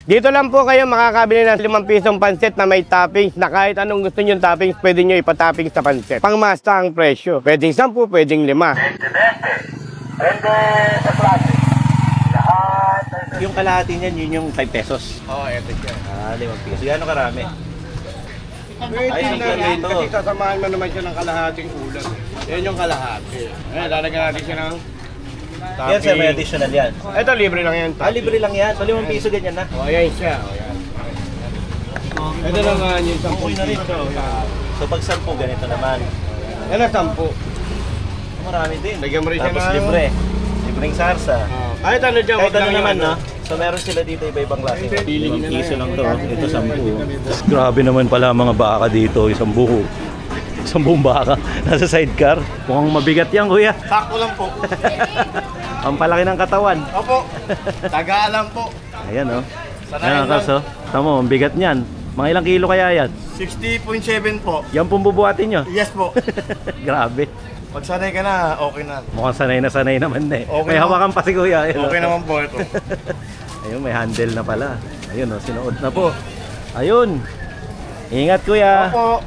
Dito lang po kayo makakabili ng 5 pisong pansit na may toppings na kahit anong gusto nyo toppings, pwede nyo ipatoppings sa pansit. Pangmasta ang presyo. Pwedeng 10, pwedeng 5. Pwede sa klase. Yung kalahati niyan, yun yung 5 pesos. Oo, eto siya. 5 piso. Gano'ng karami? Ay, hindi. Kasi sasamahan mo naman siya ng kalahating ulam. Yan yung kalahati. Ayan, lalagyan natin siya ng topping. Yan sir, may additional yan. Ito, libre lang yan. Libre lang yan. So 5 piso ganyan na. O, ayan siya. O, yan. Ito naman yung 10 Okay na rin. piso. So pag 10, ganito naman. Yan ang 10. Marami din. Lagyan mo rin siya tapos ng... libre. Libreng sarsa. Kahit ano dyan, Kahit ano naman, no? So meron sila dito iba-ibang klase. 5 piso lang to. Ito 10. Grabe naman pala mga baka dito. 10 buo. 10 baka. Nasa sidecar. Mukhang mabigat yan, kuya. Sakto lang po. Ang palaki ng katawan. Opo. Taga-alam po. Ayan, oh. Sanayin Ayan, kaso. Tamo, ang bigat niyan. Mga ilang kilo kaya yan? 60.7 po. Yan pong bubuhatin nyo? Yes po. Grabe. Pag sanay ka na, okay na. Mukhang sanay naman na eh. Okay may naman. hawakan pa si kuya. Ayun, Okay oh. naman po ito. Ayun, may handle na pala. Ayun, oh, sinuot na po. Ayun. Ingat kuya. Opo.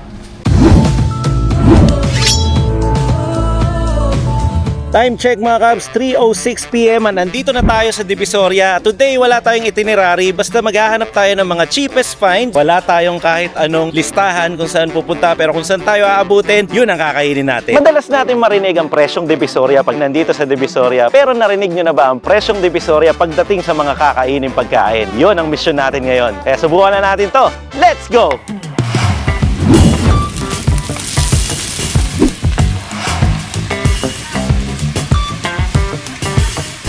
Time check mga kabs, 3:06 PM and nandito na tayo sa Divisoria. Today wala tayong itinerary, basta maghahanap tayo ng mga cheapest find. Wala tayong kahit anong listahan kung saan pupunta, pero kung saan tayo aabutin, yun ang kakainin natin. Madalas natin marinig ang presyong Divisoria pag nandito sa Divisoria, pero narinig nyo na ba ang presyong Divisoria pagdating sa mga kakainin pagkain? Yun ang mission natin ngayon. Kaya subukan na natin to. Let's go!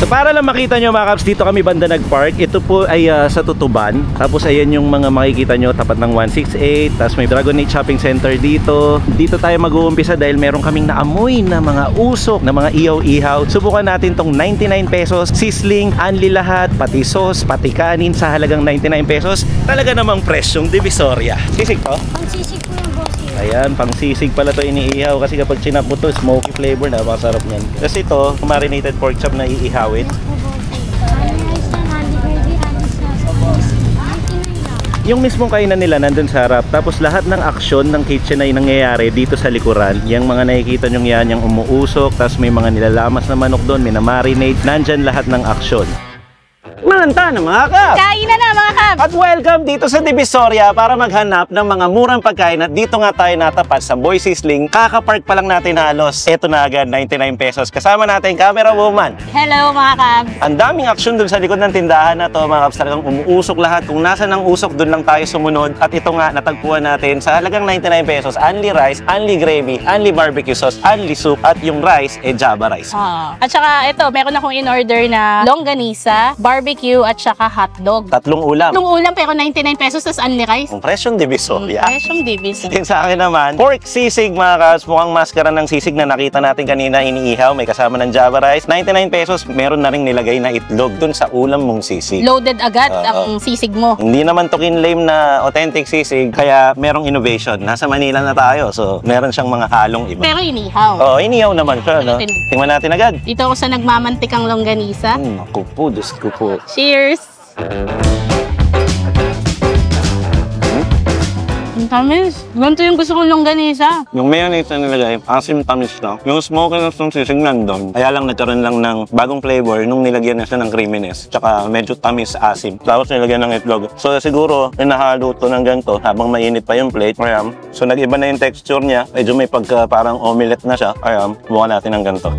So para lang makita nyo mga kabs, dito kami banda nag-park. Ito po ay sa Tutuban. Tapos ayan yung mga makikita nyo tapat ng 168. Tapos may Dragon Age Shopping Center dito. Dito tayo mag-uumpisa dahil meron kaming naamoy na mga usok, na mga ihaw-ihaw. Subukan natin tong 99 pesos. Sizzling, unli lahat, pati sauce, pati kanin sa halagang 99 pesos. Talaga namang presyong Divisoria. Sisig to? Ang sisig ko yung boss. Ayan, pang sisig pala to iniihaw kasi kapag chinap mo to, smoky flavor na, masarap niyan. Kasi ito, marinated pork chop na iihawin. Yung mismong kainan nila nandun sa harap, tapos lahat ng aksyon ng kitchen ay nangyayari dito sa likuran. Yung mga nakikita nyo yan, yung umuusok, tapos may mga nilalamas na manok doon, may na-marinate, nandyan lahat ng aksyon. Manta na mga kap! Kain na mga kap! At welcome dito sa Divisoria para maghanap ng mga murang pagkain. At dito nga tayo natapat sa Boy Sizzling. Kakapark pa lang natin halos. Eto na agad, 99 pesos. Kasama natin camera woman. Hello mga kap! Ang daming aksyon dun sa likod ng tindahan na to mga kaps. Talagang umuusok lahat. Kung nasa ng usok, dun lang tayo sumunod. At ito nga, natagpuan natin sa halagang 99 pesos. Only rice, only gravy, only barbecue sauce, only soup. At yung rice, Java rice. At saka ito, meron akong in-order na longganisa, barbecue at saka hotdog. Tatlong ulam. Tatlong ulam pero 99 pesos tas only rice. Ang presyong Divisoria. Presyong Divis. Yung sa akin naman, pork sisig mga kaps. Mukhang maskara ng sisig na nakita natin kanina iniihaw. May kasama ng Java rice. 99 pesos, meron na rin nilagay na itlog dun sa ulam mong sisig. Loaded agad ang sisig mo. Hindi naman to kinlame na authentic sisig, kaya merong innovation. Nasa Manila na tayo, so meron siyang mga halong iba. Pero inihaw. Oo, inihaw naman siya, no? Tingnan natin agad. Dito ako sa nagmamantikang longganisa. Ako po, Diyos ko po. Cheers! Ang tamis. Ganito yung gusto kong longganisa. Yung mayonnaise na nilagay, asim tamis lang. Yung smokiness ng sisig nandun. Kaya lang nagkaroon lang ng bagong flavor nung nilagyan na siya ng creaminess. Tsaka medyo tamis asim. Tapos nilagyan ng itlog. So siguro, inahalo to ng ganito habang mainit pa yung plate. Ayan. So nag-iba na yung texture niya. Medyo may pagka parang omelette na siya. Ayan. Bukan natin ng ganito.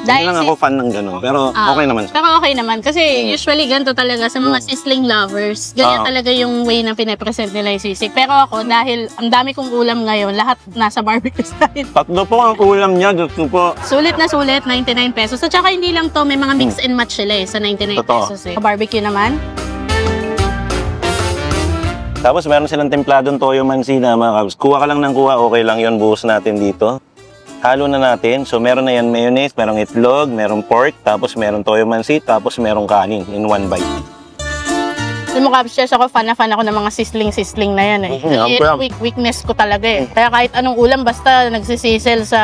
Hindi lang ako fan ng gano'n, pero okay naman siya. Pero okay naman, kasi usually ganito talaga sa mga sizzling lovers. Ganyan talaga yung way na pinapresent nila yung sisig. Pero ako, dahil ang dami kong ulam ngayon, lahat nasa barbecue style. Tatlo po ang ulam niya, Diyos ko po. Sulit na sulit, 99 pesos. At saka hindi lang to, may mga mix and match sila sa 99 pesos eh. Barbecue naman. Tapos meron silang templadong toyo mansina, mga kabs. Kuha ka lang ng kuha, okay lang yun, buhos natin dito. Halo na natin. So meron na yan mayonnaise, merong itlog, merong pork, tapos meron toyo mansi, tapos merong kanin in one bite. Alam mo, Kapsches, ako fan ako ng mga sisling na yan eh. Weakness ko talaga eh. Kaya kahit anong ulam, basta nagsisisel sa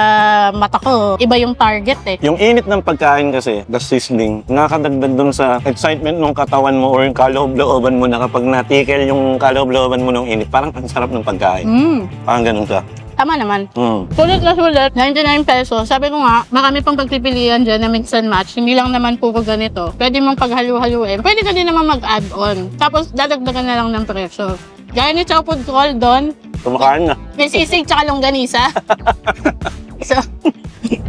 mata ko, iba yung target eh. Yung init ng pagkain kasi, the sizzling, nakakadagdag dun sa excitement ng katawan mo or yung kaloob-looban mo na kapag natikil yung kaloob-looban mo ng init, parang ang sarap ng pagkain. Parang ganun ka. Tama naman. Sulit na sulit, 99 pesos. Sabi ko nga, marami pang pagpipilian dyan na mix and match. Hindi lang naman puro ganito. Pwede mong paghalu-haluin. Pwede ka din naman mag-add-on. Tapos dadagdagan na lang ng presyo. Gaya ni Chow Food Call doon. Kumakain na. May sisig tsaka longganisa. So,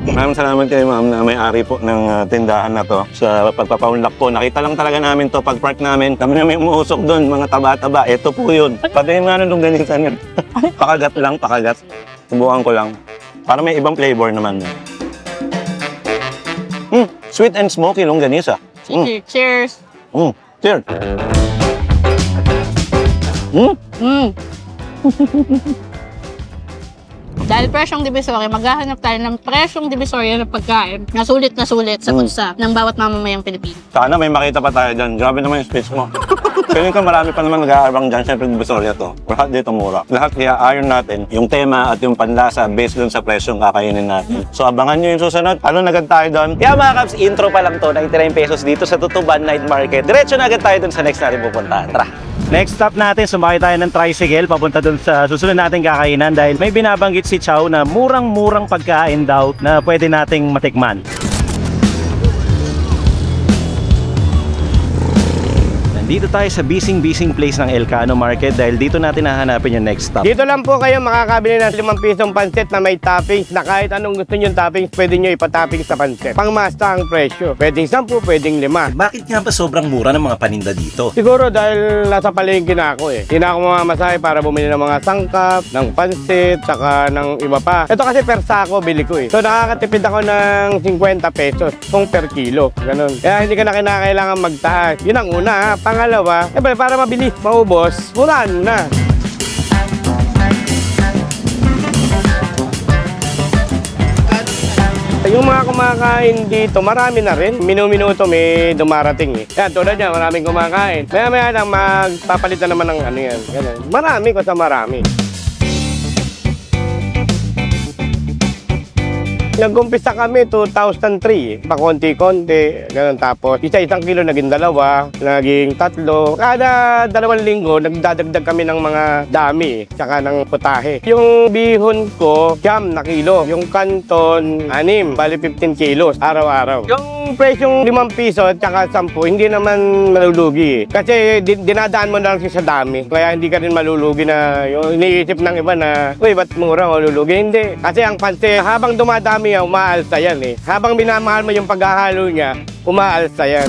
maraming salamat kayo, ma'am, na may-ari po ng tindahan na to sa pagpapaunlak po. Nakita lang talaga namin to pag park namin. Kami na may umuusok doon, mga taba-taba. Ito po yun. Pati yung ano nung ganito niya. Pakagat lang, pakagat. Subukan ko lang. Para may ibang flavor naman. Sweet and smoky longganisa. cheers. Cheers. Dahil presyong divisory, maghahanap tayo ng presyong divisory ng pagkain na sulit sa bulsa ng bawat mamamayang Pilipino. Sana may makita pa tayo dyan. Grabe naman yung space mo. Feeling ko marami pa naman nag-aarabang dyan. Siyempre, Divisoria to. Lahat dito mura. Lahat i-iron natin yung tema at yung panlasa based dun sa presyong kakainin natin. So, abangan nyo yung susunod. Ano nagad tayo doon? Yeah, mga Kaps, intro pa lang to. 99 pesos dito sa Tutuban Night Market. Diretso na agad tayo dun sa next natin pupuntahan. Tara! Next stop natin, sumakay tayo ng tricycle papunta dun sa susunod nating kakainan dahil may binabanggit si Chow na murang-murang pagkain daw na pwede nating matikman. Dito tayo sa bising place ng Elcano Market dahil dito natin hahanapin yung next stop. Dito lang po kayo makakabili ng 5 pisong pansit na may toppings na kahit anong gusto nyo toppings, pwede nyo ipatoppings sa pansit. Pangmasta ang presyo. Pwedeng 10, pwedeng 5. Bakit nga ba sobrang mura ng mga paninda dito? Siguro dahil nasa palengke na ako eh. Hindi na ako mamamasahe para bumili ng mga sangkap, ng pansit, saka ng iba pa. Ito kasi per sako bili ko eh. So nakakatipid ako ng 50 pesos kung per kilo. Ganun. Kaya hindi ka na kinakailangan magtaas. Yun ang una ha. Pangalawa, para mabilis maubos, murahan na. Yung mga kumakain dito, marami na rin. Minu-minuto may dumarating eh. Yan, tulad yan, maraming kumakain. Maya-maya lang magpapalitan naman ng ano yan. Ganun. Marami ko sa marami. Nag-umpisa kami 2003, pakonti-konti, ganun. Tapos isa-isang kilo naging 2, naging 3. Kada 2 linggo, nagdadagdag kami ng mga dami, tsaka ng putahe. Yung bihon ko, 9 na kilo. Yung kanton, 6, bali 15 kilos araw-araw. Yung presyong 5 piso at tsaka 10, hindi naman malulugi. Kasi dinadaan mo na lang siya sa dami. Kaya hindi ka rin malulugi na yung iniisip ng iba na, uy, ba't mura malulugi? Hindi. Kasi ang pansit, habang dumadami umaalsa yan eh. Habang minamahal mo yung paghahalo niya, umaalsa yan.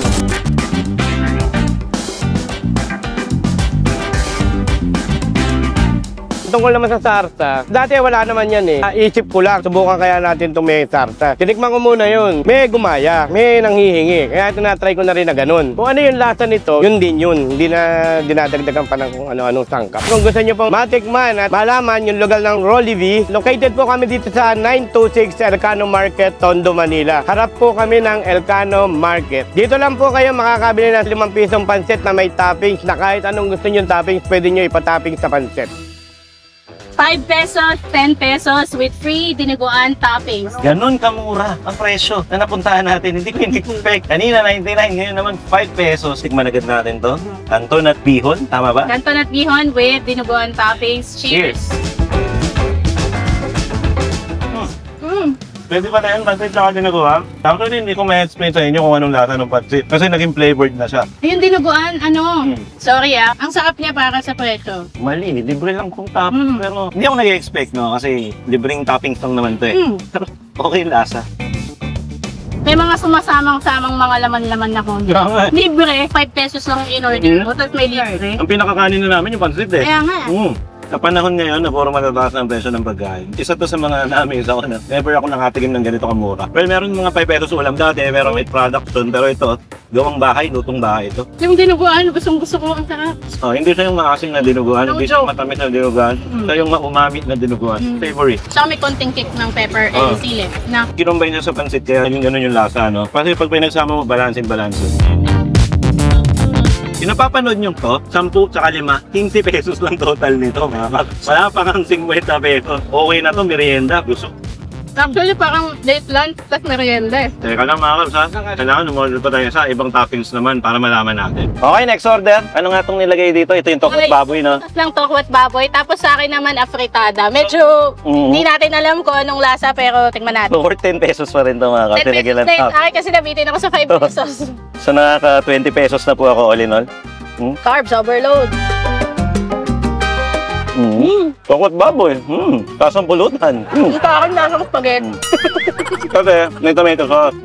Tungkol naman sa sarsa, dati wala naman yan eh. Isip ko lang, subukan kaya natin itong may sarsa. Tinikman ko muna yun. May gumaya, may nanghihingi. Kaya tinatry ko na rin na ganun. Kung ano yung lasa nito, yun din yun. Hindi na dinadagdagan pa ng kung ano-anong sangkap. Kung gusto nyo pong matikman at malaman yung lugar ng Rolly V, located po kami dito sa 926 Elcano Market, Tondo, Manila. Harap po kami ng Elcano Market. Dito lang po kayo makakabili ng 5 pisong pansit na may toppings na kahit anong gusto nyo toppings, pwede nyo ipatoppings sa pansit. 5 pesos, 10 pesos with free dinuguan toppings. Ganon kamura ang presyo na napuntahan natin. Hindi ko in-expect. Kanina 99, ngayon naman 5 pesos. Tikman agad natin to. Kanton at bihon, tama ba? Kanton at bihon with dinuguan toppings. Cheers! Pwede ba na yan? Pansit na ka dinuguan? Actually, hindi ko ma-explain sa inyo kung anong lasa ng pansit. Kasi naging flavored na siya. Yung dinuguan, sorry ang sarap niya para sa presyo. Mali, libre lang kung top. Pero hindi ako nag-expect, no? Kasi libreng toppings lang naman to eh. Pero okay yung lasa. May mga sumasamang-samang mga laman-laman na kung libre, 5 pesos lang in-order mo, tapos may libre. Ang pinakakanin na namin yung pansit eh. Kaya nga. Sa panahon ngayon na puro matataas ng presyo ng pagkain, isa to sa mga namin sa na never ako nakatikim ng ganito kamura. Well, meron mga 5 pesos ulam dati, meron may product doon, pero ito, gawang bahay, lutong bahay ito. Yung dinuguan, gusto ko ang sarap. Hindi siya yung maasim na dinuguan, hindi siya matamis na dinuguan, siya yung maumami na dinuguan. Favorite. Saka may konting kick ng pepper and sili. Na kinumbay niya sa pansit, kaya yung gano'n yung lasa, no? Kasi pag pinagsama mo, balansin. Yung napapanood nyo to, 10 tsaka 5, 15 pesos lang total nito mga kabs. Wala pa kang 50 pesos. Okay na to, merienda, gusto. Actually, parang late lunch, tas merienda eh. Teka lang mga kabs ha. Kailangan umorder pa tayo sa ibang toppings naman para malaman natin. Okay, next order. Ano nga itong nilagay dito? Ito yung tokwat baboy, no? Tapos lang tokwat baboy. Tapos sa akin naman, afritada. Medyo hindi natin alam kung anong lasa, pero tingnan natin. Over 10 pesos pa rin ito mga kabs. 10 pesos din. Akin kasi nabitin ako sa 5 pesos. So nakaka 20 pesos na po ako all in all. Carbs overload. Tokwat baboy. Kasang pulutan. Ito akin lasang spaghetti. Kasi may tomato sauce.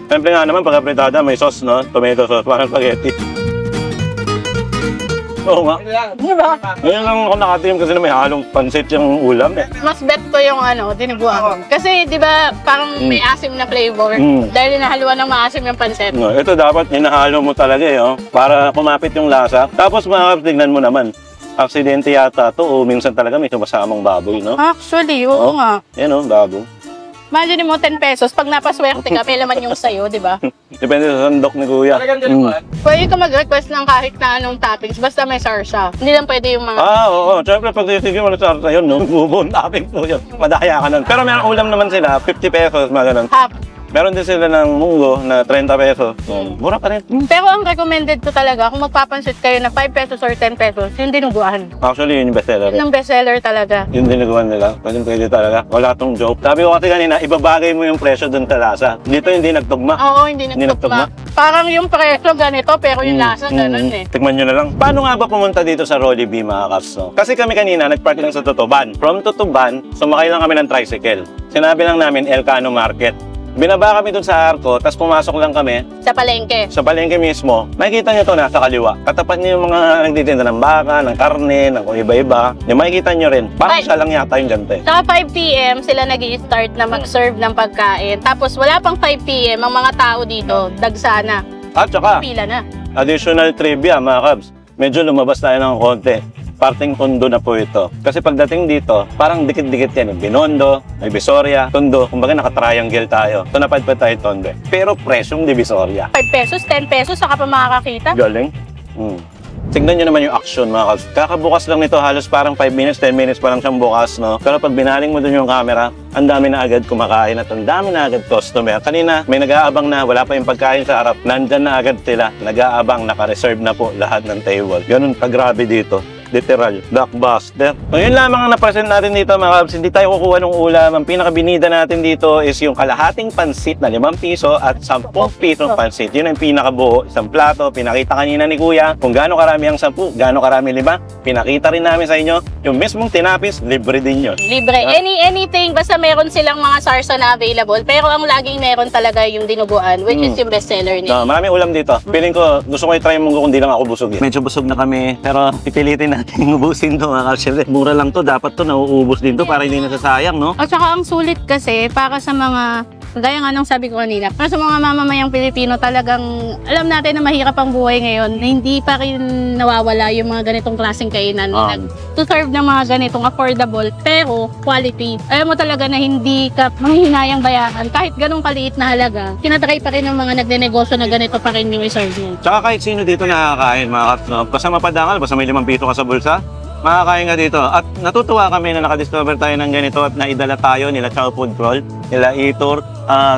Siyempre nga naman pag apritada may sauce, no? Tomato sauce, parang spaghetti. Oo nga. Diba? Ngayon lang ako nakatim kasi na may halong pansit yung ulam eh. Mas bet ko yung dinuguan. Kasi di ba parang may asim na flavor. Dahil nahaluan ng maasim yung pansit. No, ito dapat hinahalo mo talaga eh, oh, para kumapit yung lasa. Tapos mga kabs, tignan mo naman. Aksidente yata to o minsan talaga may sumasamang baboy, no? Actually, oo nga. Yan o, baboy. Imagine mo 10 pesos, pag napaswerte ka, may laman yung sayo, di ba? Depende sa sandok ni kuya. Pwede ka mag-request ng kahit na anong toppings, basta may sarsa. Hindi lang pwede yung mga... Oo. Siyempre, pag titigil mo na sa yun, no? Bubon toppings po yun. Madaya ka nun. Pero may ulam naman sila, 50 pesos, mga ganun. Half. Meron din sila ng munggo na 30 pesos. Mura pa rin. Pero ang recommended ko talaga, kung magpapansit kayo na 5 pesos or 10 pesos, yung dinuguan. Actually, yun yung bestseller. Yun ang bestseller talaga. Yung dinuguan nila, pwede talaga. Wala tong joke. Sabi ko kasi kanina, ibabagay mo yung presyo dun sa lasa. Dito hindi nagtugma. Oo, hindi nagtugma. Parang yung presyo ganito, pero yung lasa ganun eh. Tikman nyo na lang. Paano nga ba pumunta dito sa Jollibee mga kaps? No? Kasi kami kanina, nagpark lang sa Tutuban. From Tutuban, sumakay lang kami ng tricycle. Sinabi lang namin, Elcano Market. Binaba kami dun sa Arco, tapos pumasok lang kami. Sa palengke. Sa palengke mismo. Makikita nyo to nasa kaliwa. Katapat nyo yung mga nagtitinda ng baka, ng karne, ng kung iba-iba. Yung makikita nyo rin. Parang siya lang yata yung dyan, te. Saka 5 PM sila nag-i-start na mag-serve ng pagkain. Tapos wala pang 5 PM, ang mga tao dito, dagsana. At saka, Pila na. additional trivia mga kabs. Medyo lumabas tayo ng konti. Parting Tondo na po ito. Kasi pagdating dito, parang dikit-dikit yan. Binondo, may Divisoria, Tondo. Kumbaga naka-triangle tayo. Ito napadpad tayo Tondo. Pero presyong Divisoria. 5 pesos, 10 pesos, saka pa makakakita. Galing. Tignan nyo naman yung action mga kabs. Kakabukas lang nito, halos parang 5 minutes, 10 minutes pa lang siyang bukas, no? Pero pag binaling mo dun yung camera, ang dami na agad kumakain at ang dami na agad customer. Kanina, may nag-aabang na, wala pa yung pagkain sa harap. Nandyan na agad sila. Nag-aabang, naka-reserve na po lahat ng table. Ganun kagrabe dito. Literal, blockbuster. So yun lamang ang na-present natin dito mga kabs. Hindi tayo kukuha ng ulam. Ang pinakabinida natin dito is yung kalahating pansit na 5 piso at 10 pisong pansit. Yun ang pinakabuo. Isang plato. Pinakita kanina ni Kuya kung gaano karami ang 10, gaano karami 5. Pinakita rin namin sa inyo. Yung mismong tinapis, libre din yun. Libre. Anything, basta meron silang mga sarsa na available. Pero ang laging meron talaga yung dinuguan, which is yung bestseller nila. No, maraming ulam dito. Feeling ko, gusto ko i-try yung munggo kung di lang ako busog. Medyo busog na kami, pero pipilitin natin ubusin to mga kapsel. Mura lang to, dapat to nauubos din to para hindi nasasayang, no? At saka ang sulit kasi para sa mga, gaya nga nung sabi ko kanina, para sa mga mamamayang Pilipino talagang alam natin na mahirap ang buhay ngayon, na hindi pa rin nawawala yung mga ganitong klaseng kainan. To serve ng mga ganitong affordable pero quality. Alam mo talaga na hindi ka manghihinayang bayaran. Kahit ganong kaliit na halaga, tinatry pa rin ng mga nagnenegosyo na ganito pa rin yung i-serve nyo. Tsaka kahit sino dito nakakain, mga kaps, no? Basta mapadangal, basta may 5 piso ka sa bulsa, makakain ka dito. At natutuwa kami na nakadiscover tayo ng ganito at naidala tayo nila Chow Food Crawl, nila Itor,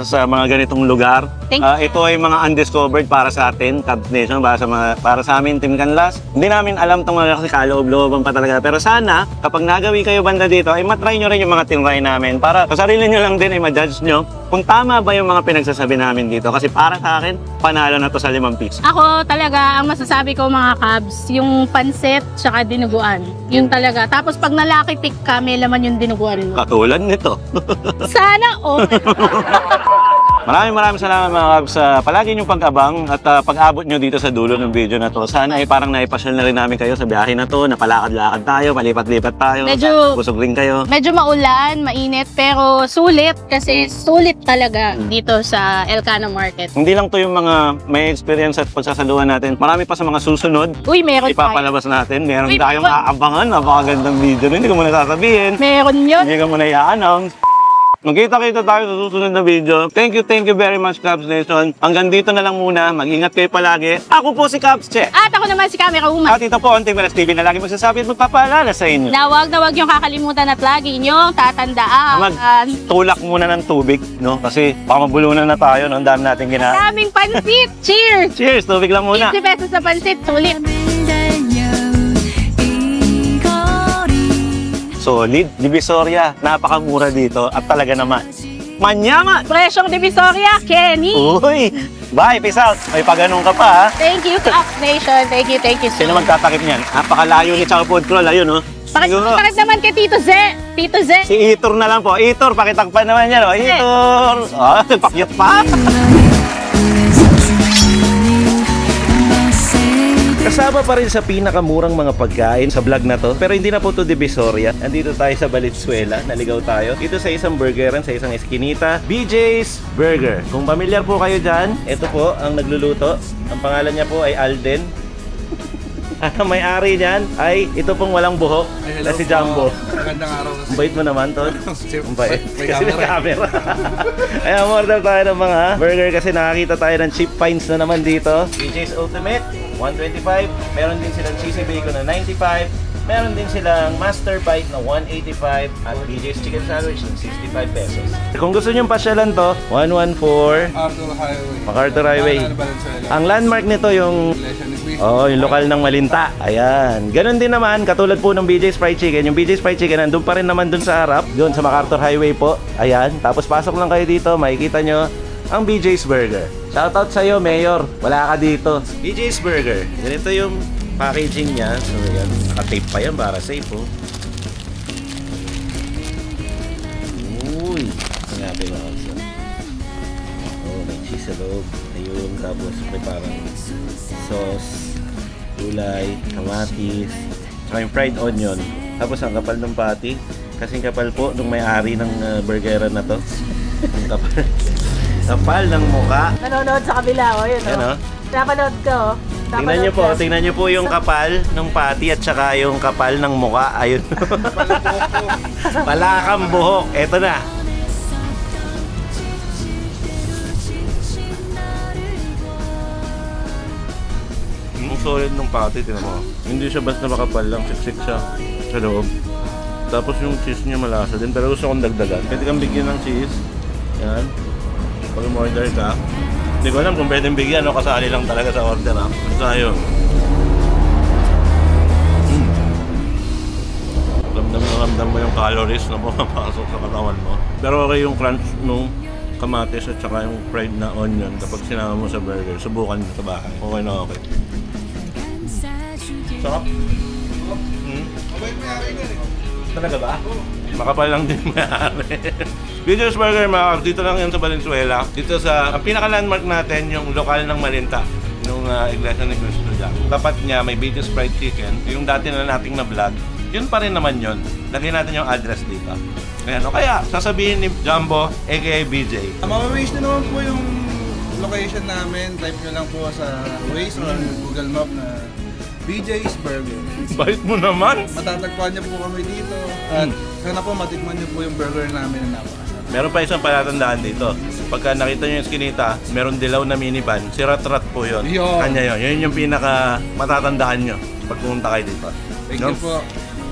sa mga ganitong lugar. Ito ay mga undiscovered para sa atin, Cubs Nation, para sa amin, Team Canlas. Hindi namin alam itong mga kasi kaloob-looban pa talaga. Pero sana, kapag nagawi kayo banda dito, ay matry nyo rin yung mga tinry namin para sa sarili nyo lang din ay ma-judge nyo kung tama ba yung mga pinagsasabi namin dito. Kasi para sa akin, panalo na to sa 5 piso. Ako talaga, ang masasabi ko mga Cubs, yung pansit tsaka dinuguan. Yun talaga. Tapos pag nalakitik ka, may laman yung dinuguan mo. Katulad nito. Sana Maraming salamat mga Cubs sa palagi niyong pag-abang at pag-abot nyo dito sa dulo ng video na to. Sana ay parang naipasyal na rin namin kayo sa biyahe na to, napalakad-lakad tayo, palipat-lipat tayo, busog rin kayo. Medyo maulan, mainit, pero sulit kasi sulit talaga dito sa Elcano Market. Hindi lang to yung mga may experience at pagsasaluhan natin. Marami pa sa mga susunod. Uy, meron ipapalabas natin. Meron tayong aabangan. Napakagandang video. Hindi ko muna sasabihin. Meron yun. Hindi ko muna i-announce. Magkita-kita tayo sa susunod na video. Thank you very much, Cubs Nation. Hanggang dito na lang muna. Mag-ingat kayo palagi. Ako po si Cubs Che. At ako naman si Camera Woman. At ito po ang Team Velas TV na lagi magsasabi at magpapaalala sa inyo. Na wag yung kakalimutan at lagi nyo tatandaan. Tulak muna ng tubig, no? Kasi baka mabulunan na tayo, no? Ang dami natin Daming pansit! Cheers! Cheers! Tubig lang muna. 50 pesos sa pansit. Sulit. Solid, Divisoria. Napakamura dito at talaga naman. Manyaman! Presyong Divisoria, Kenny. Uy! Bye, peace out. May pagano'n ka pa, ha? Thank you, Cubs Nation. Thank you so Sino much. magtatakip niyan? Napakalayo ni Chow Food Crawl. Ayun, no? Pakit naman kay Tito Ze. Tito Ze. Si Itor na lang po. Itor, pakitakpan naman yan, oh. Itor! Ah, pakyat pa! Kasama pa rin sa pinakamurang mga pagkain sa vlog na to. Pero hindi na po to Divisoria. Nandito tayo sa Valenzuela. Naligaw tayo. Dito sa isang burgeran, sa isang eskinita. BJ's Burger. Kung familiar po kayo dyan, ito po ang nagluluto. Ang pangalan niya po ay Alden. Ang may-ari niyan ay ito pong walang buhok. Na si Jumbo. Magandang araw kasi. Ang bait mo naman, Tol. Ang bait. May Kasi may camera. Ay, umorder tayo ng mga burger kasi nakakita tayo ng cheap finds na naman dito. BJ's Ultimate, 125. Meron din silang cheesy bacon na 95. Meron din silang Master Bite na 185 at BJ's Chicken Sandwich na 65 pesos. Kung gusto nyo pasyalan to, 114 Arthur Highway. MacArthur Highway. Ang landmark nito yung yung lokal ng Malinta. Ayan. Ganon din naman, katulad po ng BJ's Fried Chicken. Yung BJ's Fried Chicken, nandun pa rin naman dun sa harap. Doon sa MacArthur Highway po. Ayan. Tapos pasok lang kayo dito, makikita nyo ang BJ's Burger. Shoutout sa'yo, Mayor. Wala ka dito. BJ's Burger. Ganito yung packaging niya. So, yan. Naka-tape pa yan para safe, oh. Uy. Ang natin mga kapsa. Oh, may cheese sa loob. Ayun. Tapos may parang sauce, gulay, kamatis, saka yung fried onion. Tapos ang kapal ng patty. Kasing kapal po nung may-ari ng burgeran na to. Ang kapal. Kapal ng mukha. Nanonood sa kabila, yun, Yan, oh. Napanood ko, Tingnan niyo po yung kapal ng patty at saka yung kapal ng mukha. Ayun. Palakang buhok. Eto na. Ang solid ng patty, tingnan mo. Hindi siya basta makapal lang, siksik siya sa loob. Tapos yung cheese niya malasa din, pero gusto kong dagdagan. Pwede kang bigyan ng cheese. Yan. Pag umorder ka, hindi ko alam kung pwedeng bigyan o kasali lang talaga sa order, ha. Basta yun. Ramdam mo yung calories na pumapasok sa katawan mo. Pero okay yung crunch nung kamatis at saka yung fried na onion kapag sinama mo sa burger. Subukan mo sa bahay. Okay na okay. Sarap. Talaga ba? Makapal lang din may-ari. BJ's Burger, mga dito lang yan sa Valenzuela. Dito sa, ang pinaka-landmark natin, yung lokal ng Malinta. Yung Iglesia ni Cristo dyan. Tapat niya, may BJ's Fried Chicken. Yung dati na nating na-vlog, yun pa rin naman yun. Lagyan natin yung address dito. Ayan, o kaya, sasabihin ni Jumbo, aka BJ. Mamawaste nyo naman po yung location namin. Type nyo lang po sa Waze or Google Map na BJ's Burger. Bait mo naman! Matatagpuan niyo po kami dito. At sana po matikman niyo po yung burger namin na napakasarap. Meron pa isang palatandaan dito. Pagka nakita nyo yung skinita, meron dilaw na minivan. Si Rat-Rat po yun. Yun. Kanya yun. Yun yung pinaka matatandaan nyo pag pumunta kayo dito. Thank you po.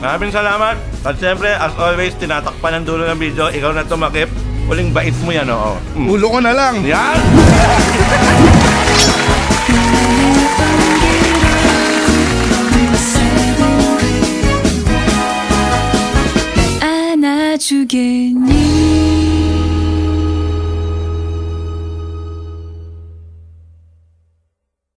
Maraming salamat. At siyempre, as always, tinatakpan ng dulo ng video. Ikaw na tumakip. Uling bait mo yan, oo. Ulo ko na lang! Yan!